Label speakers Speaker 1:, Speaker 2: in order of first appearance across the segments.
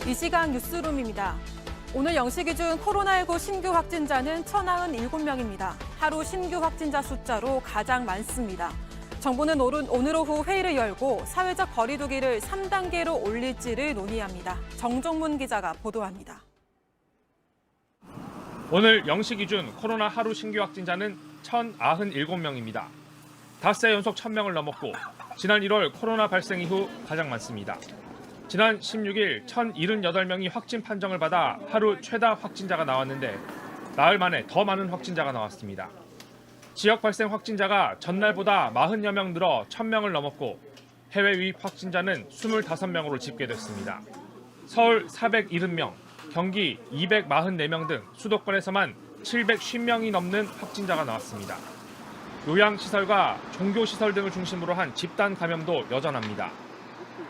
Speaker 1: 이 시간 뉴스룸입니다. 오늘 0시 기준 코로나19 신규 확진자는 1,097명입니다. 하루 신규 확진자 숫자로 가장 많습니다. 정부는 오늘 오후 회의를 열고 사회적 거리 두기를 3단계로 올릴지를 논의합니다. 정종문 기자가 보도합니다.
Speaker 2: 오늘 0시 기준 코로나 하루 신규 확진자는 1,097명입니다. 닷새 연속 1,000명을 넘었고 지난 1월 코로나 발생 이후 가장 많습니다. 지난 16일 1,078명이 확진 판정을 받아 하루 최다 확진자가 나왔는데 나흘 만에 더 많은 확진자가 나왔습니다. 지역 발생 확진자가 전날보다 40여 명 늘어 1,000명을 넘었고 해외 유입 확진자는 25명으로 집계됐습니다. 서울 470명, 경기 244명 등 수도권에서만 750명이 넘는 확진자가 나왔습니다. 요양시설과 종교시설 등을 중심으로 한 집단 감염도 여전합니다.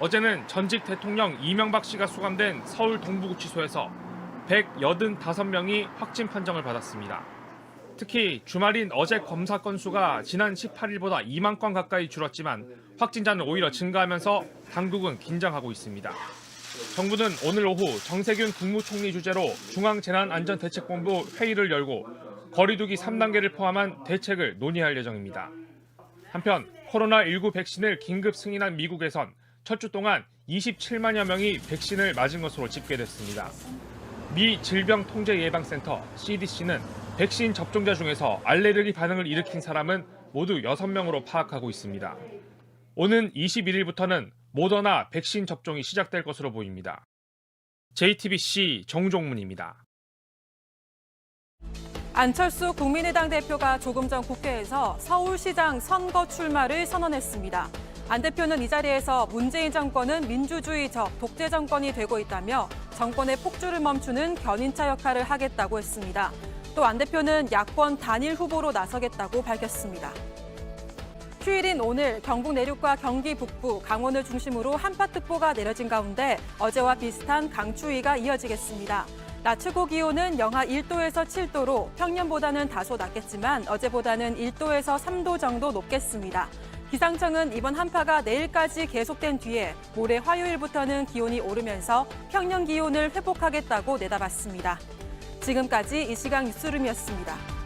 Speaker 2: 어제는 전직 대통령 이명박 씨가 수감된 서울 동부구치소에서 185명이 확진 판정을 받았습니다. 특히 주말인 어제 검사 건수가 지난 18일보다 2만 건 가까이 줄었지만 확진자는 오히려 증가하면서 당국은 긴장하고 있습니다. 정부는 오늘 오후 정세균 국무총리 주재로 중앙재난안전대책본부 회의를 열고 거리두기 3단계를 포함한 대책을 논의할 예정입니다. 한편 코로나19 백신을 긴급 승인한 미국에선 첫 주 동안 27만여 명이 백신을 맞은 것으로 집계됐습니다. 미 질병통제예방센터 CDC는 백신 접종자 중에서 알레르기 반응을 일으킨 사람은 모두 6명으로 파악하고 있습니다. 오는 21일부터는 모더나 백신 접종이 시작될 것으로 보입니다. JTBC 정종문입니다.
Speaker 1: 안철수 국민의당 대표가 조금 전 국회에서 서울시장 선거 출마를 선언했습니다. 안 대표는 이 자리에서 문재인 정권은 민주주의적 독재 정권이 되고 있다며 정권의 폭주를 멈추는 견인차 역할을 하겠다고 했습니다. 또 안 대표는 야권 단일 후보로 나서겠다고 밝혔습니다. 휴일인 오늘 경북 내륙과 경기 북부, 강원을 중심으로 한파특보가 내려진 가운데 어제와 비슷한 강추위가 이어지겠습니다. 낮 최고 기온은 영하 1도에서 7도로 평년보다는 다소 낮겠지만 어제보다는 1도에서 3도 정도 높겠습니다. 기상청은 이번 한파가 내일까지 계속된 뒤에 모레 화요일부터는 기온이 오르면서 평년 기온을 회복하겠다고 내다봤습니다. 지금까지 이 시각 뉴스룸이었습니다.